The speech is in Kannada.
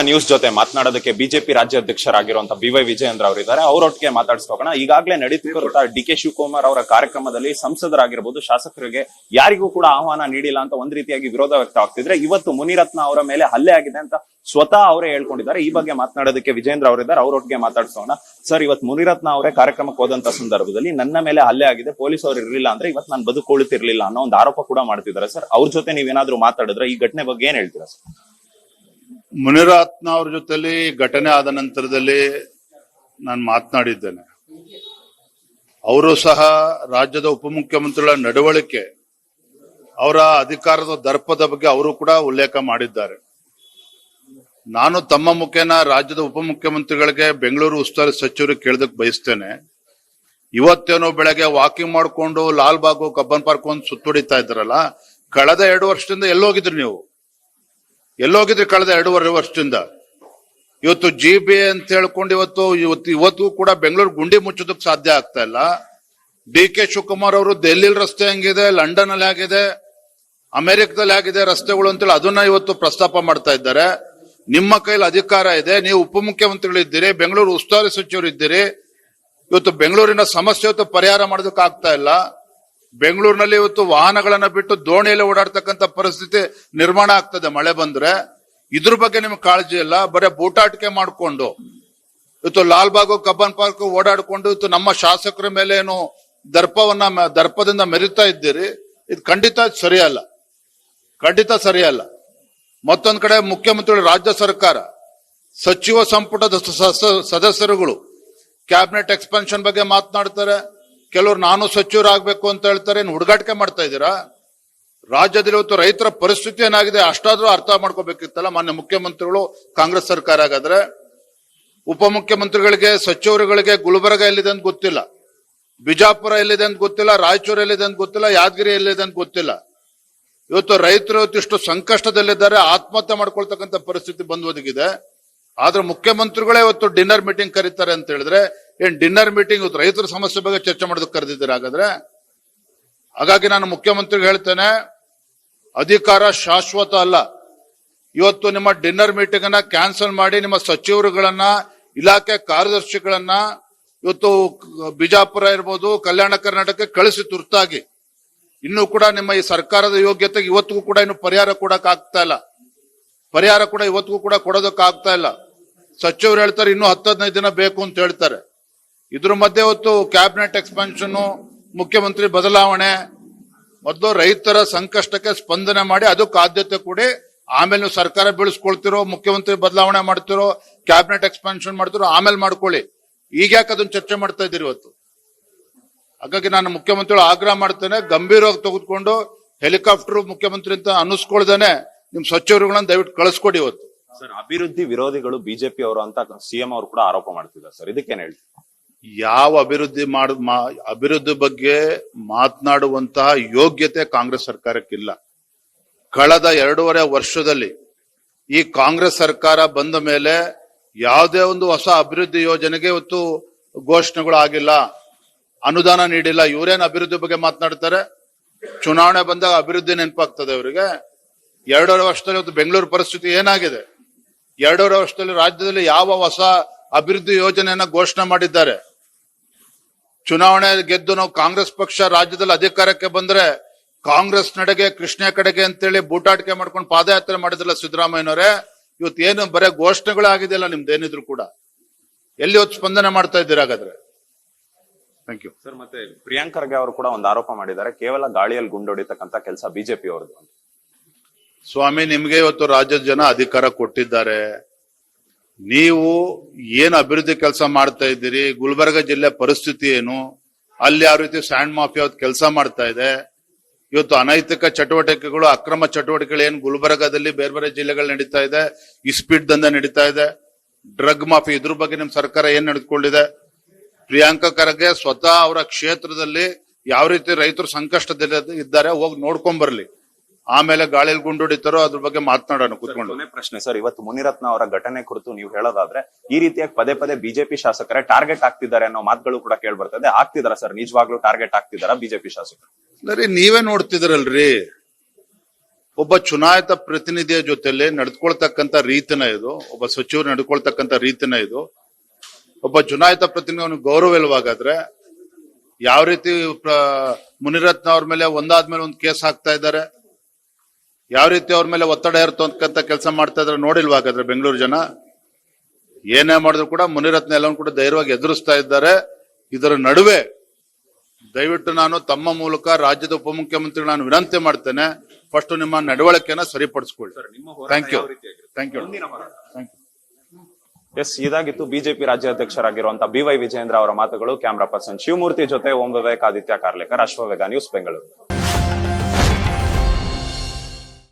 ನ್ಯೂಸ್ ಜೊತೆ ಮಾತನಾಡೋದಕ್ಕೆ ಬಿಜೆಪಿ ರಾಜ್ಯಾಧ್ಯಕ್ಷರಾಗಿರುವಂತಹ ಬಿ.ವೈ. ವಿಜಯೇಂದ್ರ ಅವರಿದ್ದಾರೆ. ಅವರೊಟ್ಟಿಗೆ ಮಾತಾಡಿಸ್ಕೋಣ. ಈಗಾಗಲೇ ನಡೀತಿರುವ ಡಿ.ಕೆ. ಶಿವಕುಮಾರ್ ಅವರ ಕಾರ್ಯಕ್ರಮದಲ್ಲಿ ಸಂಸದರಾಗಿರ್ಬೋದು, ಶಾಸಕರಿಗೆ ಯಾರಿಗೂ ಕೂಡ ಆಹ್ವಾನ ನೀಡಿಲ್ಲ ಅಂತ ಒಂದ್ ರೀತಿಯಾಗಿ ವಿರೋಧ ವ್ಯಕ್ತವಾಗ್ತಿದ್ರೆ, ಇವತ್ತು ಮುನಿರತ್ನ ಅವರ ಮೇಲೆ ಹಲ್ಲೆ ಆಗಿದೆ ಅಂತ ಸ್ವತಃ ಅವರೇ ಹೇಳ್ಕೊಂಡಿದ್ದಾರೆ. ಈ ಬಗ್ಗೆ ಮಾತನಾಡೋದಕ್ಕೆ ವಿಜಯೇಂದ್ರ ಅವರಿದ್ದಾರೆ. ಅವರೊಟ್ಟಿಗೆ ಮಾತಾಡಿಸೋಣ. ಸರ್, ಇವತ್ತು ಮುನಿರತ್ನ ಅವರೇ ಕಾರ್ಯಕ್ರಮಕ್ಕೆ ಹೋದಂತ ಸಂದರ್ಭದಲ್ಲಿ ನನ್ನ ಮೇಲೆ ಹಲ್ಲೆ ಆಗಿದೆ, ಪೊಲೀಸ್ ಅವರು ಇರ್ಲಿಲ್ಲ ಅಂದ್ರೆ ಇವತ್ತು ನಾನು ಬದುಕೊಳ್ಳುತ್ತಿರ್ಲಿಲ್ಲ ಅನ್ನೋ ಒಂದು ಆರೋಪ ಕೂಡ ಮಾಡ್ತಿದ್ದಾರೆ. ಸರ್, ಅವ್ರ ಜೊತೆ ನೀವೇನಾದ್ರೂ ಮಾತಾಡಿದ್ರೆ ಈ ಘಟನೆ ಬಗ್ಗೆ ಏನ್ ಹೇಳ್ತೀರಾ ಸರ್? ಮುನಿರತ್ನ ಅವ್ರ ಜೊತೆಲಿ ಘಟನೆ ಆದ ನಂತರದಲ್ಲಿ ನಾನು ಮಾತನಾಡಿದ್ದೇನೆ. ಅವರು ಸಹ ರಾಜ್ಯದ ಉಪಮುಖ್ಯಮಂತ್ರಿಗಳ ನಡವಳಿಕೆ, ಅವರ ಅಧಿಕಾರದ ದರ್ಪದ ಬಗ್ಗೆ ಅವರು ಕೂಡ ಉಲ್ಲೇಖ ಮಾಡಿದ್ದಾರೆ. ನಾನು ತಮ್ಮ ಮುಖೇನ ರಾಜ್ಯದ ಉಪಮುಖ್ಯಮಂತ್ರಿಗಳಿಗೆ, ಬೆಂಗಳೂರು ಉಸ್ತುವಾರಿ ಸಚಿವರಿಗೆ ಕೇಳೋದಕ್ಕೆ ಬಯಸ್ತೇನೆ. ಇವತ್ತೇನೋ ಬೆಳಗ್ಗೆ ವಾಕಿಂಗ್ ಮಾಡಿಕೊಂಡು ಲಾಲ್ಬಾಗು, ಕಬ್ಬನ್ ಪಾರ್ಕ್ ಒಂದು ಸುತ್ತುವಡಿತಾ ಇದ್ರಲ್ಲ, ಕಳೆದ 2 ವರ್ಷದಿಂದ ಎಲ್ಲೋಗಿದ್ರಿ ನೀವು? ಎಲ್ಲೋಗಿದ್ರಿ ಕಳೆದ 2.5 ವರ್ಷದಿಂದ? ಇವತ್ತು GB ಅಂತ ಹೇಳ್ಕೊಂಡು ಇವತ್ತು ಕೂಡ ಬೆಂಗಳೂರು ಗುಂಡಿ ಮುಚ್ಚೋದಕ್ಕೆ ಸಾಧ್ಯ ಆಗ್ತಾ ಇಲ್ಲ. ಡಿ.ಕೆ. ಶಿವಕುಮಾರ್ ಅವರು ದೆಹಲಿಲಿ ರಸ್ತೆ ಹೆಂಗಿದೆ, ಲಂಡನ್ ಅಲ್ಲಿ ಆಗಿದೆ, ಅಮೆರಿಕದಲ್ಲಿ ಆಗಿದೆ ರಸ್ತೆಗಳು ಅಂತೇಳಿ ಅದನ್ನ ಇವತ್ತು ಪ್ರಸ್ತಾಪ ಮಾಡ್ತಾ ಇದ್ದಾರೆ. ನಿಮ್ಮ ಕೈಲಿ ಅಧಿಕಾರ ಇದೆ, ನೀವು ಉಪಮುಖ್ಯಮಂತ್ರಿಗಳಿದ್ದೀರಿ, ಬೆಂಗಳೂರು ಉಸ್ತುವಾರಿ ಸಚಿವರು ಇದ್ದೀರಿ. ಇವತ್ತು ಬೆಂಗಳೂರಿನ ಸಮಸ್ಯೆ ಇವತ್ತು ಪರಿಹಾರ ಮಾಡೋದಕ್ಕೆ ಆಗ್ತಾ ಇಲ್ಲ. ಬೆಂಗಳೂರಿನಲ್ಲಿ ಇವತ್ತು ವಾಹನಗಳನ್ನ ಬಿಟ್ಟು ದೋಣಿಯಲ್ಲಿ ಓಡಾಡ್ತಕ್ಕಂಥ ಪರಿಸ್ಥಿತಿ ನಿರ್ಮಾಣ ಆಗ್ತದೆ ಮಳೆ ಬಂದ್ರೆ. ಇದ್ರ ಬಗ್ಗೆ ನಿಮ್ಗೆ ಕಾಳಜಿ ಇಲ್ಲ. ಬರೀ ಬೂಟಾಟಿಕೆ ಮಾಡಿಕೊಂಡು ಇವತ್ತು ಲಾಲ್ಬಾಗು, ಕಬ್ಬನ್ ಪಾರ್ಕ್ ಓಡಾಡ್ಕೊಂಡು ಇವತ್ತು ನಮ್ಮ ಶಾಸಕರ ಮೇಲೆ ಏನು ದರ್ಪದಿಂದ ಮೆರಿತಾ ಇದ್ದೀರಿ. ಇದು ಖಂಡಿತ ಸರಿಯಲ್ಲ, ಖಂಡಿತ ಸರಿಯಲ್ಲ. ಮತ್ತೊಂದ್ ಕಡೆ ಮುಖ್ಯಮಂತ್ರಿಗಳು, ರಾಜ್ಯ ಸರ್ಕಾರ, ಸಚಿವ ಸಂಪುಟದ ಸದಸ್ಯರುಗಳು ಕ್ಯಾಬಿನೆಟ್ ಎಕ್ಸ್ಪೆನ್ಷನ್ ಬಗ್ಗೆ ಮಾತನಾಡ್ತಾರೆ. ಕೆಲವರು ನಾನು ಸಚಿವರಾಗಬೇಕು ಅಂತ ಹೇಳ್ತಾರೆ. ಹುಡುಗಾಟಿಕೆ ಮಾಡ್ತಾ ಇದ್ದೀರಾ? ರಾಜ್ಯದಲ್ಲಿ ಇವತ್ತು ರೈತರ ಪರಿಸ್ಥಿತಿ ಏನಾಗಿದೆ ಅಷ್ಟಾದ್ರೂ ಅರ್ಥ ಮಾಡ್ಕೋಬೇಕಿತ್ತಲ್ಲ ಮಾನ್ಯ ಮುಖ್ಯಮಂತ್ರಿಗಳು, ಕಾಂಗ್ರೆಸ್ ಸರ್ಕಾರ. ಹಾಗಾದ್ರೆ ಉಪಮುಖ್ಯಮಂತ್ರಿಗಳಿಗೆ, ಸಚಿವರುಗಳಿಗೆ ಗುಲ್ಬರ್ಗ ಎಲ್ಲಿದೆ ಅಂತ ಗೊತ್ತಿಲ್ಲ, ಬಿಜಾಪುರ ಎಲ್ಲಿದೆ ಅಂತ ಗೊತ್ತಿಲ್ಲ, ರಾಯಚೂರು ಎಲ್ಲಿದೆ ಅಂತ ಗೊತ್ತಿಲ್ಲ, ಯಾದಗಿರಿ ಎಲ್ಲಿದೆ ಅಂತ ಗೊತ್ತಿಲ್ಲ. ಇವತ್ತು ರೈತರು ಇಷ್ಟು ಸಂಕಷ್ಟದಲ್ಲಿದ್ದಾರೆ, ಆತ್ಮಹತ್ಯೆ ಮಾಡ್ಕೊಳ್ತಕ್ಕಂಥ ಪರಿಸ್ಥಿತಿ ಬಂದು ಒದಗಿದೆ. ಆದ್ರೆ ಮುಖ್ಯಮಂತ್ರಿಗಳೇ ಇವತ್ತು ಡಿನ್ನರ್ ಮೀಟಿಂಗ್ ಕರೀತಾರೆ ಅಂತ ಹೇಳಿದ್ರೆ, ಏನ್ ಡಿನ್ನರ್ ಮೀಟಿಂಗ್ ಇವತ್ತು ರೈತರ ಸಮಸ್ಯೆ ಬಗ್ಗೆ ಚರ್ಚೆ ಮಾಡೋದಕ್ಕೆ ಕರೆದಿದ್ದಾರೆ ಹಾಗಾದ್ರೆ? ಹಾಗಾಗಿ ನಾನು ಮುಖ್ಯಮಂತ್ರಿಗೆ ಹೇಳ್ತೇನೆ, ಅಧಿಕಾರ ಶಾಶ್ವತ ಅಲ್ಲ. ಇವತ್ತು ನಿಮ್ಮ ಡಿನ್ನರ್ ಮೀಟಿಂಗ್ ಅನ್ನ ಕ್ಯಾನ್ಸಲ್ ಮಾಡಿ ನಿಮ್ಮ ಸಚಿವರುಗಳನ್ನ, ಇಲಾಖೆ ಕಾರ್ಯದರ್ಶಿಗಳನ್ನ ಇವತ್ತು ಬಿಜಾಪುರ ಇರ್ಬೋದು, ಕಲ್ಯಾಣ ಕರ್ನಾಟಕಕ್ಕೆ ಕಳಿಸಿ ತುರ್ತಾಗಿ. ಇನ್ನೂ ಕೂಡ ನಿಮ್ಮ ಈ ಸರ್ಕಾರದ ಯೋಗ್ಯತೆಗೆ ಇವತ್ತಿಗೂ ಕೂಡ ಇನ್ನು ಪರಿಹಾರ ಕೊಡಕ್ ಆಗ್ತಾ ಇಲ್ಲ. ಪರಿಹಾರ ಕೂಡ ಇವತ್ತಿಗೂ ಕೂಡ ಕೊಡೋದಕ್ಕೆ ಆಗ್ತಾ ಇಲ್ಲ. ಸಚಿವರು ಹೇಳ್ತಾರೆ ಇನ್ನೂ 10-15 ದಿನ ಬೇಕು ಅಂತ ಹೇಳ್ತಾರೆ. ಇದ್ರ ಮಧ್ಯೆ ಇವತ್ತು ಕ್ಯಾಬಿನೆಟ್ ಎಕ್ಸ್ಪಾನ್ಷನ್, ಮುಖ್ಯಮಂತ್ರಿ ಬದಲಾವಣೆ, ಮೊದಲು ರೈತರ ಸಂಕಷ್ಟಕ್ಕೆ ಸ್ಪಂದನೆ ಮಾಡಿ ಅದಕ್ಕೆ ಆದ್ಯತೆ ಕೊಡಿ. ಆಮೇಲೆ ನೀವು ಸರ್ಕಾರ ಬೀಳಿಸ್ಕೊಳ್ತಿರೋ, ಮುಖ್ಯಮಂತ್ರಿ ಬದಲಾವಣೆ ಮಾಡ್ತಿರೋ, ಕ್ಯಾಬಿನೆಟ್ ಎಕ್ಸ್ಪಾನ್ಷನ್ ಮಾಡ್ತಿರೋ, ಆಮೇಲೆ ಮಾಡ್ಕೊಳ್ಳಿ. ಈಗ ಯಾಕೆ ಅದನ್ನ ಚರ್ಚೆ ಮಾಡ್ತಾ ಇದ್ದೀರಿ ಇವತ್ತು? ಹಾಗಾಗಿ ನಾನು ಮುಖ್ಯಮಂತ್ರಿಗಳು ಆಗ್ರಹ ಮಾಡ್ತೇನೆ, ಗಂಭೀರವಾಗಿ ತೆಗೆದುಕೊಂಡು ಹೆಲಿಕಾಪ್ಟರ್ ಮುಖ್ಯಮಂತ್ರಿ ಅಂತ ಅನ್ನಿಸ್ಕೊಳ್ದೇನೆ ನಿಮ್ ಸಚಿವರುಗಳನ್ನ ದಯವಿಟ್ಟು ಕಳಿಸ್ಕೊಡಿ ಇವತ್ತು. ಸರ್, ಅಭಿವೃದ್ಧಿ ವಿರೋಧಿಗಳು ಬಿಜೆಪಿ ಅವರು ಅಂತ ಸಿಎಂ ಅವರು ಕೂಡ ಆರೋಪ ಮಾಡ್ತಿದ್ದಾರೆ. ಸರ್, ಇದಕ್ಕೇನ್ ಹೇಳ್ತೀವಿ? ಯಾವ ಅಭಿವೃದ್ಧಿ ಬಗ್ಗೆ ಮಾತನಾಡುವಂತಹ ಯೋಗ್ಯತೆ ಕಾಂಗ್ರೆಸ್ ಸರ್ಕಾರಕ್ಕಿಲ್ಲ. ಕಳೆದ 2.5 ವರ್ಷದಲ್ಲಿ ಈ ಕಾಂಗ್ರೆಸ್ ಸರ್ಕಾರ ಬಂದ ಮೇಲೆ ಯಾವುದೇ ಒಂದು ಹೊಸ ಅಭಿವೃದ್ಧಿ ಯೋಜನೆಗೆ ಇವತ್ತು ಘೋಷಣೆಗಳು ಆಗಿಲ್ಲ, ಅನುದಾನ ನೀಡಿಲ್ಲ. ಇವರೇನು ಅಭಿವೃದ್ಧಿ ಬಗ್ಗೆ ಮಾತನಾಡ್ತಾರೆ? ಚುನಾವಣೆ ಬಂದಾಗ ಅಭಿವೃದ್ಧಿ ನೆನಪಾಗ್ತದೆ ಇವರಿಗೆ. 2.5 ವರ್ಷದಲ್ಲಿ ಇವತ್ತು ಬೆಂಗಳೂರು ಪರಿಸ್ಥಿತಿ ಏನಾಗಿದೆ? 2.5 ವರ್ಷದಲ್ಲಿ ರಾಜ್ಯದಲ್ಲಿ ಯಾವ ಹೊಸ ಅಭಿವೃದ್ಧಿ ಯೋಜನೆಯನ್ನ ಘೋಷಣೆ ಮಾಡಿದ್ದಾರೆ? ಚುನಾವಣೆ ಗೆದ್ದು ನಾವು ಕಾಂಗ್ರೆಸ್ ಪಕ್ಷ ರಾಜ್ಯದಲ್ಲಿ ಅಧಿಕಾರಕ್ಕೆ ಬಂದ್ರೆ ಕಾಂಗ್ರೆಸ್ ನಡೆಗೆ, ಕೃಷ್ಣ ಕಡೆಗೆ ಅಂತೇಳಿ ಬೂಟಾಟಿಕೆ ಮಾಡ್ಕೊಂಡು ಪಾದಯಾತ್ರೆ ಮಾಡಿದ್ರಲ್ಲ ಸಿದ್ದರಾಮಯ್ಯನವರೇ. ಇವತ್ತು ಏನು ಬರೇ ಘೋಷಣೆಗಳೇ ಆಗಿದೆಯಲ್ಲ ನಿಮ್ದೇನಿದ್ರು ಕೂಡ. ಎಲ್ಲಿ ಇವತ್ತು ಸ್ಪಂದನೆ ಮಾಡ್ತಾ ಇದ್ದೀರಾ ಹಾಗಾದ್ರೆ? Thank you sir. ಮತ್ತೆ ಪ್ರಿಯಾಂಕ್ ಖರ್ಗೆ ಅವರು ಕೂಡ ಒಂದು ಆರೋಪ ಮಾಡಿದ್ದಾರೆ, ಕೇವಲ ಗಾಳಿಯಲ್ಲಿ ಗುಂಡೊಡಿತಕ್ಕಂತ ಕೆಲಸ ಬಿಜೆಪಿ ಅವರದು. ಸ್ವಾಮಿ, ನಿಮ್ಗೆ ಇವತ್ತು ರಾಜ್ಯದ ಜನ ಅಧಿಕಾರ ಕೊಟ್ಟಿದ್ದಾರೆ. ನೀವು ಏನು ಅಭಿವೃದ್ಧಿ ಕೆಲಸ ಮಾಡ್ತಾ ಇದ್ದೀರಿ? ಗುಲ್ಬರ್ಗ ಜಿಲ್ಲೆ ಪರಿಸ್ಥಿತಿ ಏನು? ಅಲ್ಲಿ ಯಾವ ರೀತಿ ಸ್ಯಾಂಡ್ ಮಾಫಿಯಾ ಕೆಲಸ ಮಾಡ್ತಾ ಇದೆ? ಇವತ್ತು ಅನೈತಿಕ ಚಟುವಟಿಕೆಗಳು, ಅಕ್ರಮ ಚಟುವಟಿಕೆಗಳು ಏನು ಗುಲ್ಬರ್ಗದಲ್ಲಿ ಬೇರೆ ಬೇರೆ ಜಿಲ್ಲೆಗಳು ನಡೀತಾ ಇದೆ, ಇಸ್ಪೀಟ್ ದಂಧೆ ನಡೀತಾ ಇದೆ, ಡ್ರಗ್ ಮಾಫಿ, ಇದ್ರ ಬಗ್ಗೆ ನಿಮ್ ಸರ್ಕಾರ ಏನ್ ನಡೆದುಕೊಂಡಿದೆ? ಪ್ರಿಯಾಂಕ ಖರ್ಗೆ ಸ್ವತಃ ಅವರ ಕ್ಷೇತ್ರದಲ್ಲಿ ಯಾವ ರೀತಿ ರೈತರು ಸಂಕಷ್ಟದಲ್ಲಿ ಇದ್ದಾರೆ ಹೋಗಿ ನೋಡ್ಕೊಂಡ್ ಬರ್ಲಿ. ಆಮೇಲೆ ಗಾಳಿಯಲ್ಲಿ ಗುಂಡುಡಿತಾರೋ ಅದ್ರ ಬಗ್ಗೆ ಮಾತನಾಡೋಣ ಕೂತ್ಕೊಂಡು. ಪ್ರಶ್ನೆ ಸರ್, ಇವತ್ತು ಮುನಿರತ್ನ ಅವರ ಘಟನೆ ಕುರಿತು ನೀವು ಹೇಳೋದಾದ್ರೆ, ಈ ರೀತಿಯಾಗಿ ಪದೇ ಪದೇ ಬಿಜೆಪಿ ಶಾಸಕರೇ ಟಾರ್ಗೆಟ್ ಆಗ್ತಿದ್ದಾರೆ ಅನ್ನೋ ಮಾತುಗಳು ಕೂಡ ಕೇಳಿ ಬರ್ತದೆ. ಆಗ್ತಿದಾರ ಸರ್? ನಿಜವಾಗ್ಲೂ ಟಾರ್ಗೆಟ್ ಆಗ್ತಿದಾರ ಬಿಜೆಪಿ ಶಾಸಕರು? ನೀವೇ ನೋಡ್ತಿದ್ರಲ್ರಿ, ಒಬ್ಬ ಚುನಾಯಿತ ಪ್ರತಿನಿಧಿಯ ಜೊತೆಲಿ ನಡೆದುಕೊಳ್ತಕ್ಕಂಥ ರೀತಿನ ಇದು, ಒಬ್ಬ ಸಚಿವರು ನಡ್ಕೊಳ್ತಕ್ಕಂಥ ರೀತಿನ ಇದು. ಒಬ್ಬ ಚುನಾಯಿತ ಪ್ರತಿನಿಧಿ ಅವನಿಗೆ ಗೌರವ ಇಲ್ವಾಗಾದ್ರೆ ಯಾವ ರೀತಿ ಮುನಿರತ್ನ ಅವ್ರ ಮೇಲೆ ಒಂದಾದ್ಮೇಲೆ ಒಂದು ಕೇಸ್ ಹಾಕ್ತಾ ಇದ್ದಾರೆ, ಯಾವ ರೀತಿ ಅವ್ರ ಮೇಲೆ ಒತ್ತಡ ಹೇರ್ತಕ್ಕಂಥ ಕೆಲಸ ಮಾಡ್ತಾ ಇದಾರೆ ನೋಡಿಲ್ವಾಗಾದ್ರೆ ಬೆಂಗಳೂರು ಜನ ಏನೇ ಮಾಡಿದ್ರು ಕೂಡ ಮುನಿರತ್ನ ಎಲ್ಲವನ್ನೂ ಕೂಡ ಧೈರ್ಯವಾಗಿ ಎದುರಿಸ್ತಾ ಇದ್ದಾರೆ. ಇದರ ನಡುವೆ ದಯವಿಟ್ಟು ನಾನು ತಮ್ಮ ಮೂಲಕ ರಾಜ್ಯದ ಉಪಮುಖ್ಯಮಂತ್ರಿ ನಾನು ವಿನಂತಿ ಮಾಡ್ತೇನೆ, ಫಸ್ಟ್ ನಿಮ್ಮ ನಡವಳಿಕೆನ ಸರಿಪಡಿಸ್ಕೊಳ್ಳಿ. Thank you. Thank you. Thank you. Yes, ಇದಾಗಿತ್ತು ಬಿಜೆಪಿ ರಾಜ್ಯಾಧ್ಯಕ್ಷರಾಗಿರುವಂತಹ BY ವಿಜಯೇಂದ್ರ ಅವರ ಮಾತುಗಳು. ಕ್ಯಾಮರಾ ಪರ್ಸನ್ ಶಿವಮೂರ್ತಿ ಜೊತೆ ಓಂ ವಿವೇಕ್, ಆದಿತ್ಯ ಕಾರ್ಲೇಕರ್, ಅಶ್ವವೇಗ ನ್ಯೂಸ್, ಬೆಂಗಳೂರು.